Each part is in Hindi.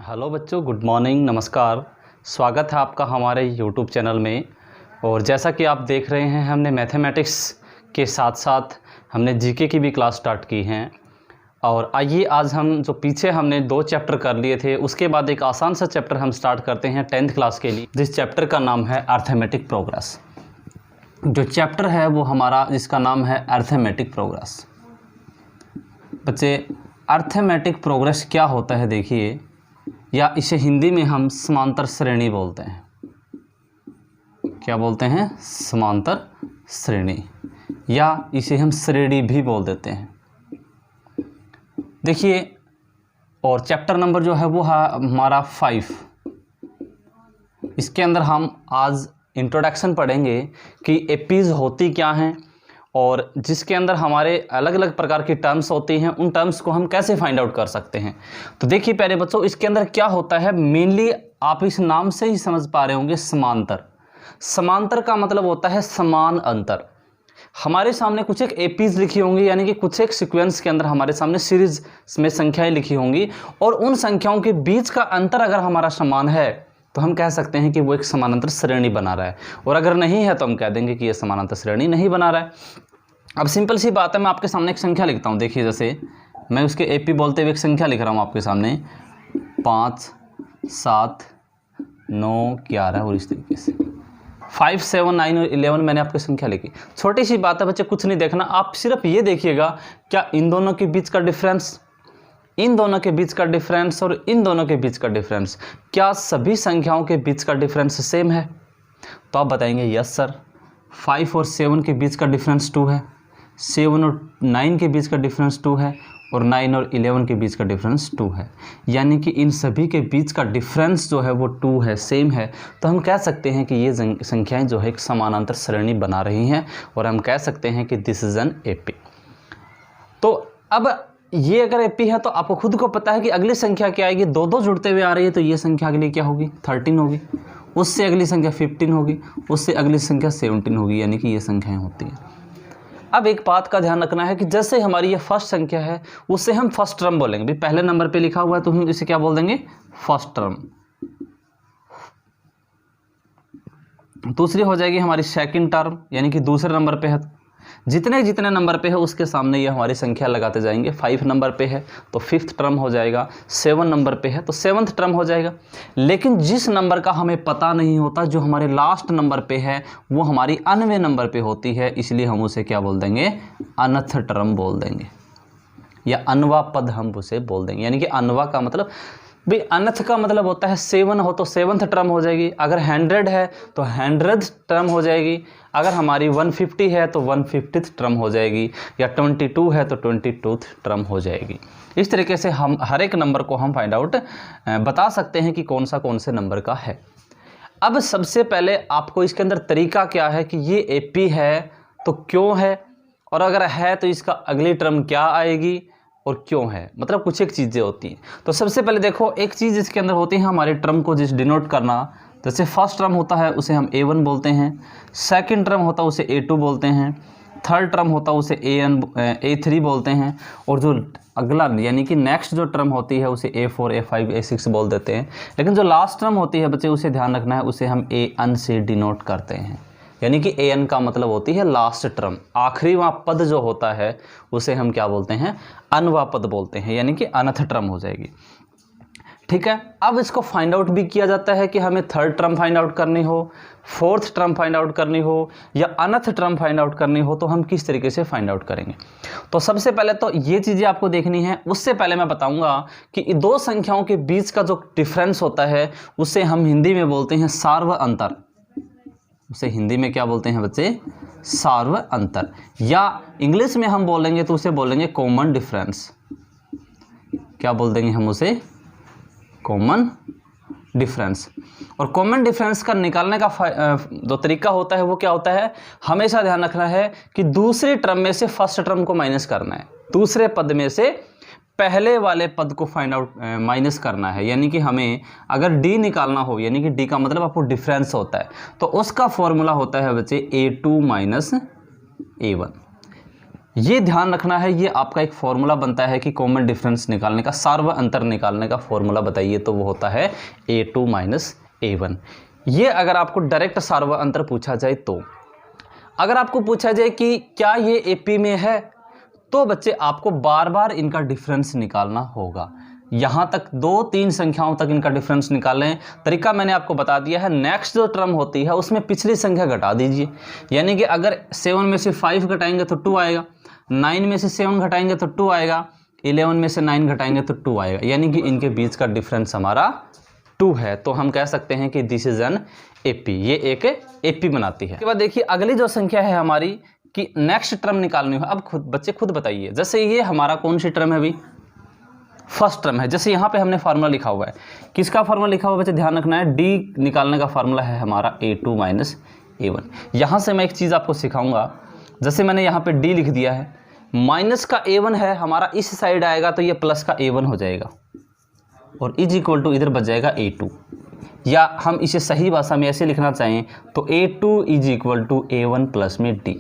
हेलो बच्चों, गुड मॉर्निंग, नमस्कार। स्वागत है आपका हमारे यूट्यूब चैनल में। और जैसा कि आप देख रहे हैं, हमने मैथमेटिक्स के साथ साथ हमने जीके की भी क्लास स्टार्ट की हैं। और आइए आज हम जो पीछे हमने 2 चैप्टर कर लिए थे, उसके बाद एक आसान सा चैप्टर हम स्टार्ट करते हैं 10th क्लास के लिए, जिस चैप्टर का नाम है अर्थमेटिक प्रोग्रेस। जो चैप्टर है वो हमारा, जिसका नाम है अर्थमेटिक प्रोग्रेस। बच्चे, अर्थमेटिक प्रोग्रेस क्या होता है देखिए, या इसे हिंदी में हम समांतर श्रेणी बोलते हैं। क्या बोलते हैं? समांतर श्रेणी, या इसे हम श्रेणी भी बोल देते हैं। देखिए, और चैप्टर नंबर जो है वो है हमारा 5। इसके अंदर हम आज इंट्रोडक्शन पढ़ेंगे कि एपीज होती क्या हैं, और जिसके अंदर हमारे अलग अलग प्रकार की टर्म्स होती हैं, उन टर्म्स को हम कैसे फाइंड आउट कर सकते हैं। तो देखिए प्यारे बच्चों, इसके अंदर क्या होता है, मेनली आप इस नाम से ही समझ पा रहे होंगे, समांतर। समांतर का मतलब होता है समान अंतर। हमारे सामने कुछ एक एपीज लिखी होंगी, यानी कि कुछ एक सीक्वेंस के अंदर हमारे सामने सीरीज में संख्याएं लिखी होंगी, और उन संख्याओं के बीच का अंतर अगर हमारा समान है तो हम कह सकते हैं कि वो एक समानांतर श्रेणी बना रहा है, और अगर नहीं है तो हम कह देंगे कि ये समानांतर श्रेणी नहीं बना रहा है। अब सिंपल सी बात है, मैं आपके सामने एक संख्या लिखता हूँ। देखिए, जैसे मैं उसके एपी बोलते हुए एक संख्या लिख रहा हूँ आपके सामने, 5, 7, 9, 11 और इस तरीके से 5, 7, 9 और 11 मैंने आपकी संख्या लिखी। छोटी सी बात है बच्चे, कुछ नहीं देखना, आप सिर्फ ये देखिएगा क्या इन दोनों के बीच का डिफरेंस, इन दोनों के बीच का डिफरेंस और इन दोनों के बीच का डिफरेंस, क्या सभी संख्याओं के बीच का डिफरेंस सेम है? तो आप बताएंगे यस सर। 5 और 7 के बीच का डिफरेंस 2 है, 7 और 9 के बीच का डिफरेंस 2 है, और 9 और 11 के बीच का डिफरेंस 2 है। यानी कि इन सभी के बीच का डिफरेंस जो है वो 2 है, सेम है। तो हम कह सकते हैं कि ये संख्याएं जो है एक समानांतर श्रेणी बना रही हैं, और हम कह सकते हैं कि दिस इज एन एपी। तो अब ये अगर एपी है तो आपको खुद को पता है कि अगली संख्या क्या आएगी। 2 जुड़ते हुए आ रही है, तो ये संख्या अगली क्या होगी? 13 होगी। उससे अगली संख्या 15 होगी, उससे अगली संख्या 17 होगी, यानी कि ये संख्याएं होती हैं। अब एक बात का ध्यान रखना है कि जैसे हमारी ये फर्स्ट संख्या है, उससे हम फर्स्ट टर्म बोलेंगे। भी पहले नंबर पे लिखा हुआ है तो हम इसे क्या बोल देंगे? First term. दूसरी हो जाएगी हमारी सेकंड टर्म, यानी कि दूसरे नंबर पे है। जितने जितने नंबर पे है उसके सामने ये हमारी संख्या लगाते जाएंगे। 5 नंबर पे है तो 5th टर्म हो जाएगा, 7 नंबर पे है तो 7th टर्म हो जाएगा। लेकिन जिस नंबर का हमें पता नहीं होता, जो हमारे लास्ट नंबर पे है, वो हमारी अनवे नंबर पे होती है, इसलिए हम उसे क्या बोल देंगे? अनथ टर्म बोल देंगे, या अनवा पद हम उसे बोल देंगे। यानी कि अनवा का मतलब, भाई अनथ का मतलब होता है 7 हो तो 7th टर्म हो जाएगी, अगर 100 है तो 100th टर्म हो जाएगी, अगर हमारी 150 है तो 150th टर्म हो जाएगी, या 22 है तो 22th टर्म हो जाएगी। इस तरीके से हम हर एक नंबर को हम फाइंड आउट बता सकते हैं कि कौन से नंबर का है। अब सबसे पहले आपको इसके अंदर तरीका क्या है कि ये एपी है तो क्यों है, और अगर है तो इसका अगली टर्म क्या आएगी और क्यों है, मतलब कुछ एक चीज़ें होती हैं। तो सबसे पहले देखो, एक चीज़ इसके अंदर होती है हमारे टर्म को जिस डिनोट करना। जैसे फर्स्ट टर्म होता है उसे हम A1 बोलते हैं, सेकंड टर्म होता है उसे A2 बोलते हैं, थर्ड टर्म होता है उसे A3 बोलते हैं, और जो अगला यानी कि नेक्स्ट जो टर्म होती है उसे A4, A5, A6 बोल देते हैं। लेकिन जो लास्ट टर्म होती है बच्चे, उसे ध्यान रखना है, उसे हम AN से डिनोट करते हैं। यानी कि AN का मतलब होती है लास्ट टर्म, आखिरी वहाँ पद जो होता है उसे हम क्या बोलते हैं? अनवा पद बोलते हैं, यानी कि अनथ टर्म हो जाएगी। ठीक है, अब इसको फाइंड आउट भी किया जाता है कि हमें थर्ड टर्म फाइंड आउट करनी हो, फोर्थ टर्म फाइंड आउट करनी हो, या अनथ टर्म फाइंड आउट करनी हो, तो हम किस तरीके से फाइंड आउट करेंगे। तो सबसे पहले तो ये चीज़ें आपको देखनी है। उससे पहले मैं बताऊंगा कि 2 संख्याओं के बीच का जो डिफरेंस होता है उसे हम हिंदी में बोलते हैं सार्व अंतर। उसे हिंदी में क्या बोलते हैं बच्चे? सार्व अंतर, या इंग्लिश में हम बोलेंगे तो उसे बोलेंगे कॉमन डिफरेंस। क्या बोल देंगे हम उसे? Common difference. और कॉमन डिफरेंस का निकालने का जो तरीका होता है वो क्या होता है? हमेशा ध्यान रखना है कि दूसरे टर्म में से फर्स्ट टर्म को माइनस करना है, दूसरे पद में से पहले वाले पद को फाइंड आउट माइनस करना है। यानी कि हमें अगर डी निकालना हो, यानी कि डी का मतलब आपको डिफरेंस होता है, तो उसका फॉर्मूला होता है बच्चे A2 - A1। ये ध्यान रखना है, ये आपका एक फॉर्मूला बनता है कि कॉमन डिफरेंस निकालने का, सार्व अंतर निकालने का फॉर्मूला बताइए, तो वो होता है A2 माइनस A1। ये अगर आपको डायरेक्ट सार्व अंतर पूछा जाए तो, अगर आपको पूछा जाए कि क्या ये AP में है, तो बच्चे आपको बार बार इनका डिफरेंस निकालना होगा। यहाँ तक 2-3 संख्याओं तक इनका डिफरेंस निकालें, तरीका मैंने आपको बता दिया है। नेक्स्ट जो टर्म होती है उसमें पिछली संख्या घटा दीजिए, यानी कि अगर 7 में से 5 घटाएंगे तो 2 आएगा, 9 में से 7 घटाएंगे तो 2 आएगा, 11 में से 9 घटाएंगे तो 2 आएगा, यानी कि इनके बीच का डिफरेंस हमारा 2 है। तो हम कह सकते हैं कि दिस इज एन AP, ये एक AP बनाती है। उसके बाद देखिए अगली जो संख्या है हमारी कि नेक्स्ट टर्म निकालनी हो। अब बच्चे खुद बताइए, जैसे ये हमारा कौन सी टर्म है अभी, फर्स्ट टर्म है। जैसे यहाँ पे हमने फार्मूला लिखा हुआ है, किसका फार्मूला लिखा हुआ है बच्चे, ध्यान रखना है, D निकालने का फार्मूला है हमारा A2 माइनस A1। यहाँ से मैं एक चीज़ आपको सिखाऊंगा, जैसे मैंने यहाँ पे D लिख दिया है, माइनस का A1 है हमारा, इस साइड आएगा तो ये प्लस का A1 हो जाएगा और इज इक्वल टू इधर बच जाएगा A2, या हम इसे सही भाषा में ऐसे लिखना चाहें तो A2 is equal to A1 plus में D,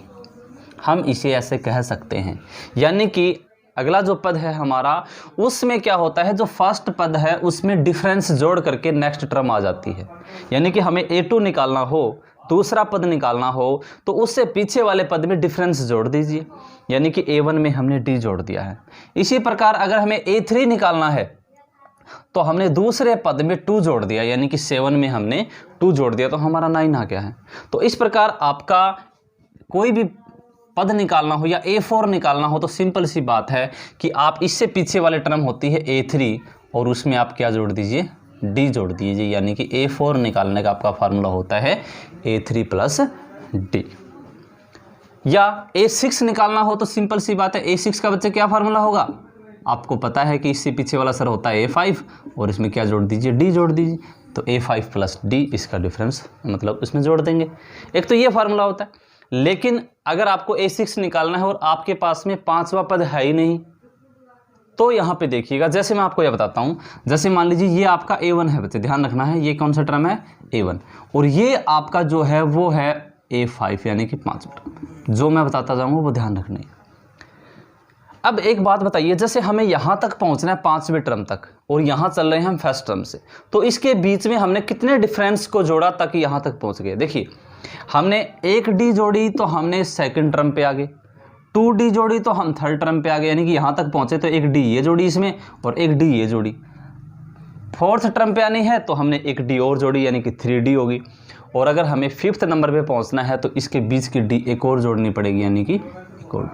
हम इसे ऐसे कह सकते हैं। यानी कि अगला जो पद है हमारा, उसमें क्या होता है, जो फर्स्ट पद है उसमें डिफरेंस जोड़ करके नेक्स्ट टर्म आ जाती है। यानी कि हमें A2 निकालना हो, दूसरा पद निकालना हो, तो उससे पीछे वाले पद में डिफरेंस जोड़ दीजिए, यानी कि A1 में हमने D जोड़ दिया है। इसी प्रकार अगर हमें A3 निकालना है तो हमने दूसरे पद में 2 जोड़ दिया, यानी कि 7 में हमने 2 जोड़ दिया, तो हमारा 9 आ गया है। तो इस प्रकार आपका कोई भी पद निकालना हो या A4 निकालना हो तो सिंपल सी बात है कि आप इससे पीछे वाले टर्म होती है A3 और उसमें आप क्या जोड़ दीजिए, D जोड़ दीजिए, यानी कि A4 निकालने का आपका फार्मूला होता है A3 प्लस D। या A6 निकालना हो तो सिंपल सी बात है, A6 का बच्चे क्या फार्मूला होगा, आपको पता है कि इससे पीछे वाला सर होता है A5 और इसमें क्या जोड़ दीजिए, D जोड़ दीजिए, तो A5 प्लस D इसका डिफरेंस मतलब उसमें जोड़ देंगे। एक तो ये फार्मूला होता है। लेकिन अगर आपको A6 निकालना है और आपके पास में 5वां पद है ही नहीं, तो यहाँ पे देखिएगा, जैसे मैं आपको यह बताता हूँ, जैसे मान लीजिए ये आपका A1 है बच्चे, ध्यान रखना है, ये कौन सा टर्म है A1, और ये आपका जो है वो है A5, यानी कि 5वां टर्म। जो मैं बताता जाऊँगा वो ध्यान रखना है। अब एक बात बताइए, जैसे हमें यहाँ तक पहुँचना है 5वें टर्म तक और यहाँ चल रहे हैं हम फर्स्ट टर्म से, तो इसके बीच में हमने कितने डिफरेंस को जोड़ा ताकि यहाँ तक पहुँच गए। देखिए हमने एक D जोड़ी तो हमने सेकंड टर्म पे आ गए, 2D जोड़ी तो हम थर्ड टर्म पे आ गए, यानी कि यहाँ तक पहुँचे तो एक D ये जोड़ी इसमें और एक D ये जोड़ी। फोर्थ टर्म पे आनी है तो हमने एक D और जोड़ी, यानी कि 3D होगी। और अगर हमें 5th नंबर पे पहुँचना है तो इसके बीच की D एक और जोड़नी पड़ेगी, यानी कि एक और।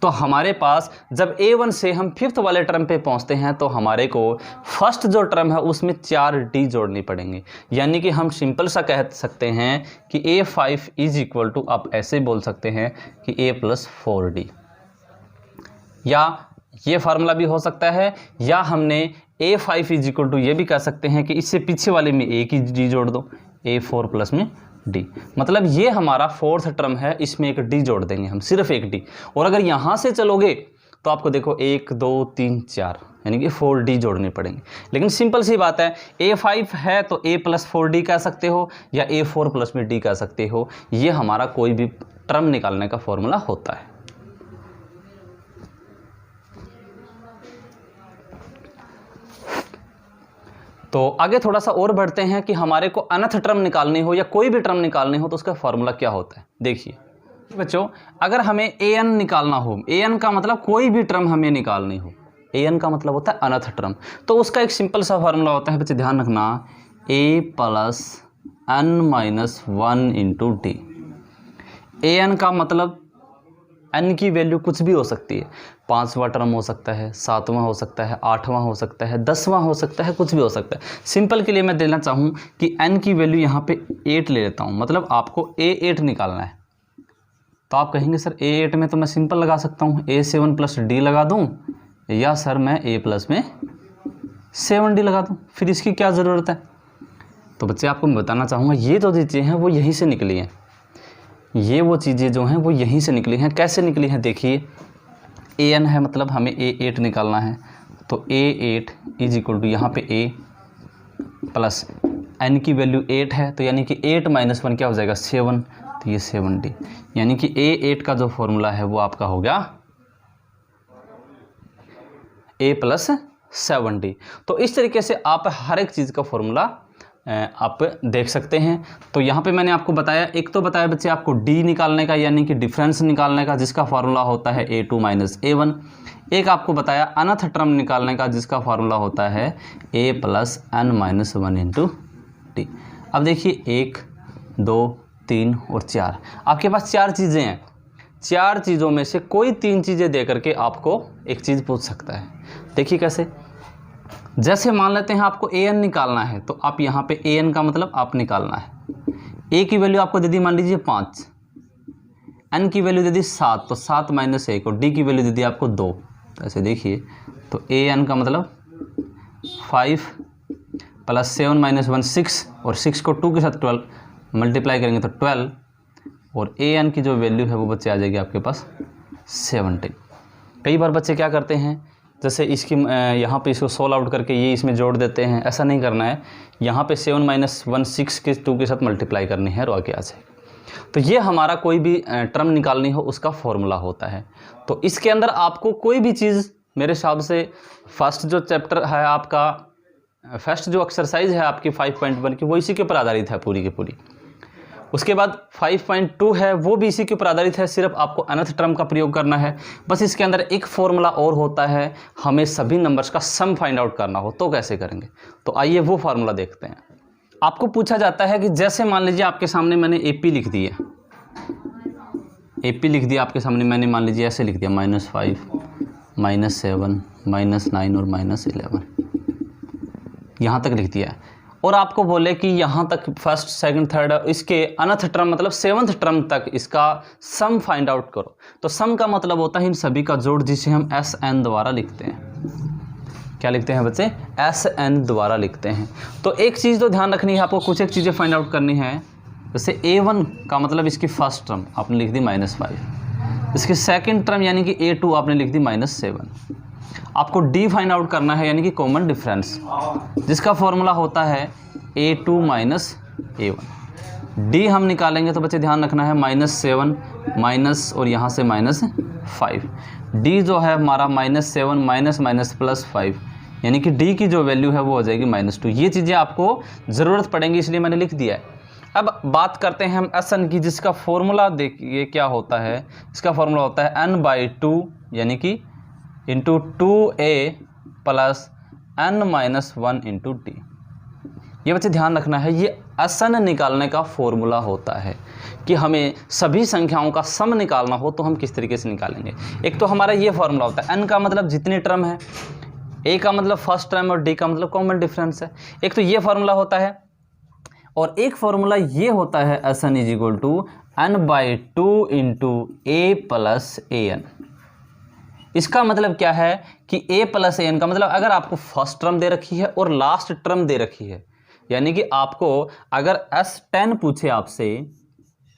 तो हमारे पास जब A1 से हम 5th वाले टर्म पे पहुंचते हैं तो हमारे को फर्स्ट जो टर्म है उसमें 4 D जोड़नी पड़ेंगे, यानी कि हम सिंपल सा कह सकते हैं कि A5 इज इक्वल टू, आप ऐसे बोल सकते हैं कि A प्लस 4D, या ये फार्मूला भी हो सकता है, या हमने A5 इज इक्वल टू ये भी कह सकते हैं कि इससे पीछे वाले में एक ही D जोड़ दो, A4 प्लस में D। मतलब ये हमारा 4th टर्म है, इसमें एक D जोड़ देंगे हम, सिर्फ एक D। और अगर यहाँ से चलोगे तो आपको देखो 1 2 3 4, यानी कि 4D जोड़ने पड़ेंगे। लेकिन सिंपल सी बात है, A5 है तो A प्लस 4D कह सकते हो या A4 प्लस में D कह सकते हो। ये हमारा कोई भी टर्म निकालने का फॉर्मूला होता है। तो आगे थोड़ा सा और बढ़ते हैं कि हमारे को अनथ टर्म निकालनी हो या कोई भी टर्म निकालनी हो तो उसका फॉर्मूला क्या होता है। देखिए बच्चों, अगर हमें an निकालना हो, an का मतलब कोई भी टर्म हमें निकालनी हो, an का मतलब होता है अनथ टर्म, तो उसका एक सिंपल सा फॉर्मूला होता है बच्चे, ध्यान रखना, a plus n minus 1 into D. an का मतलब n की वैल्यू कुछ भी हो सकती है, 5वां टर्म हो सकता है, 7वां हो सकता है, 8वां हो सकता है, 10वां हो सकता है, कुछ भी हो सकता है। सिंपल के लिए मैं देना चाहूँ कि n की वैल्यू यहाँ पे 8 ले लेता हूँ, मतलब आपको A8 निकालना है। तो आप कहेंगे सर A8 में तो मैं सिंपल लगा सकता हूँ, A7 प्लस D लगा दूँ, या सर मैं A प्लस में 7D लगा दूँ, फिर इसकी क्या ज़रूरत है। तो बच्चे आपको मैं बताना चाहूँगा, ये जो चीज़ें हैं वो यहीं से निकली हैं, ये वो चीज़ें जो हैं वो यहीं से निकली हैं। कैसे निकली हैं देखिए, an है मतलब हमें A8 निकालना है, तो A8 इज इक्वल टू यहाँ पे A प्लस n की वैल्यू 8 है, तो यानी कि 8 माइनस 1 क्या हो जाएगा 7, तो ये 7D, यानी कि A8 का जो फॉर्मूला है वो आपका हो गया a प्लस 70। तो इस तरीके से आप हर एक चीज़ का फॉर्मूला आप देख सकते हैं। तो यहाँ पे मैंने आपको बताया, एक तो बताया बच्चे आपको d निकालने का यानी कि डिफरेंस निकालने का, जिसका फार्मूला होता है a2 माइनस a1। एक आपको बताया अनथ टर्म निकालने का, जिसका फार्मूला होता है a plus n minus 1 into T. अब देखिए 1 2 3 और 4, आपके पास 4 चीज़ें हैं। 4 चीज़ों में से कोई 3 चीज़ें दे करके आपको एक चीज़ पूछ सकता है। देखिए कैसे, जैसे मान लेते हैं आपको an निकालना है, तो आप यहाँ पे an का मतलब आप निकालना है। a की वैल्यू आपको दे दी मान लीजिए 5, n की वैल्यू दे दी 7, तो 7 माइनस 1, और d की वैल्यू दे दी आपको 2। ऐसे देखिए, तो an का मतलब 5 प्लस 7 माइनस 1 6, और 6 को 2 के साथ 12 मल्टीप्लाई करेंगे तो 12, और an की जो वैल्यू है वो बच्चे आ जाएगी आपके पास 17। कई बार बच्चे क्या करते हैं, जैसे इसकी यहाँ पे इसको सोल्व आउट करके ये इसमें जोड़ देते हैं। ऐसा नहीं करना है, यहाँ पे 7 माइनस 1 6 के 2 के साथ मल्टीप्लाई करनी है और आगे आ जाएगा। तो ये हमारा कोई भी टर्म निकालनी हो उसका फॉर्मूला होता है। तो इसके अंदर आपको कोई भी चीज़, मेरे हिसाब से फर्स्ट जो चैप्टर है आपका, फर्स्ट जो एक्सरसाइज है आपकी 5.1 की, वो इसी के ऊपर आधारित है पूरी की पूरी। उसके बाद 5.2 है, वो भी इसी के ऊपर आधारित है, सिर्फ आपको अनथ टर्म का प्रयोग करना है। बस इसके अंदर एक फॉर्मूला और होता है, हमें सभी नंबर्स का सम फाइंड आउट करना हो तो कैसे करेंगे। तो आइए वो फार्मूला देखते हैं। आपको पूछा जाता है कि जैसे मान लीजिए आपके सामने मैंने AP लिख दी है, AP लिख दिया आपके सामने मैंने, मान लीजिए ऐसे लिख दिया -5 -7 -9 और -11, यहाँ तक लिख दिया है। और आपको बोले कि यहाँ तक फर्स्ट सेकंड थर्ड इसके अनथ टर्म मतलब 7th टर्म तक इसका सम फाइंड आउट करो। तो सम का मतलब होता है इन सभी का जोड़, जिसे हम SN द्वारा लिखते हैं। क्या लिखते हैं बच्चे? SN द्वारा लिखते हैं। तो एक चीज़ तो ध्यान रखनी है आपको, कुछ एक चीज़ें फाइंड आउट करनी है। जैसे A1 का मतलब इसकी फर्स्ट टर्म आपने लिख दी -5, इसकी सेकेंड टर्म यानी कि A2 आपने लिख दी -7। आपको D फाइंड आउट करना है यानी कि कॉमन डिफरेंस, जिसका फॉर्मूला होता है A2 माइनस A1। D हम निकालेंगे तो बच्चे ध्यान रखना है -7 माइनस और यहाँ से -5। D जो है हमारा -7 माइनस +5, यानी कि D की जो वैल्यू है वो हो जाएगी -2। ये चीज़ें आपको ज़रूरत पड़ेंगी, इसलिए मैंने लिख दिया है। अब बात करते हैं हम SN की, जिसका फॉर्मूला देखिए क्या होता है। इसका फॉर्मूला होता है n/2 यानी कि into 2a plus n-1 into T. ये बच्चे ध्यान रखना है, ये SN निकालने का फॉर्मूला होता है कि हमें सभी संख्याओं का सम निकालना हो तो हम किस तरीके से निकालेंगे। एक तो हमारा ये फॉर्मूला होता है, n का मतलब जितनी टर्म है, a का मतलब फर्स्ट टर्म और d का मतलब कॉमन डिफरेंस है। एक तो ये फॉर्मूला होता है, और एक फॉर्मूला ये होता है SN = n/2 into a plus an। इसका मतलब क्या है कि a प्लस an का मतलब अगर आपको फर्स्ट टर्म दे रखी है और लास्ट टर्म दे रखी है, यानी कि आपको अगर S10 पूछे आपसे,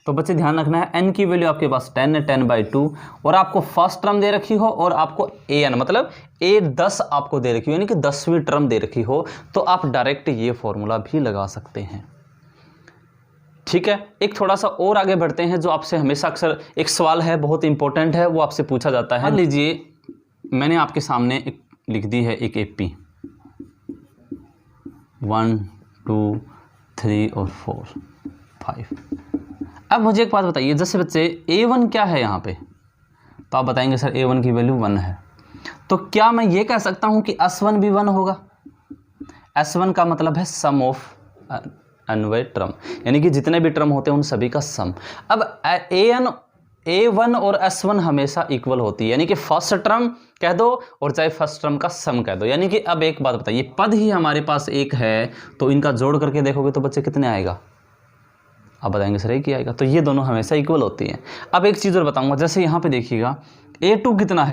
तो बच्चे ध्यान रखना है n की वैल्यू आपके पास 10 है, 10/2, और आपको फर्स्ट टर्म दे रखी हो और आपको an मतलब a10 आपको दे रखी हो, यानी कि 10वीं टर्म दे रखी हो, तो आप डायरेक्ट ये फॉर्मूला भी लगा सकते हैं। ठीक है, एक थोड़ा सा और आगे बढ़ते हैं, जो आपसे हमेशा अक्सर एक सवाल है, बहुत इंपॉर्टेंट है, वो आपसे पूछा जाता है। मान लीजिए मैंने आपके सामने लिख दी है एक AP 1 2 3 और 4 5। अब मुझे एक बात बताइए, जैसे बच्चे A1 क्या है यहाँ पे, तो आप बताएंगे सर A1 की वैल्यू 1 है। तो क्या मैं ये कह सकता हूँ कि S1 भी 1 होगा? S1 का मतलब है सम ऑफ n टर्म, यानी कि जितने भी टर्म होते हैं उन सभी का सम। अब A1 और S1 हमेशा इक्वल होती है, यानी कि फर्स्ट टर्म कह दो और चाहे फर्स्ट टर्म का सम कह दो। यानी कि अब एक बात बताइए, पद ही हमारे पास एक है, तो इनका जोड़ करके देखोगे तो बच्चे कितने आएगा? आप बताएंगे सर एक ही आएगा। तो ये दोनों हमेशा इक्वल होती हैं। अब एक चीज़ और बताऊंगा, जैसे यहाँ पे देखिएगा A2 कितना है,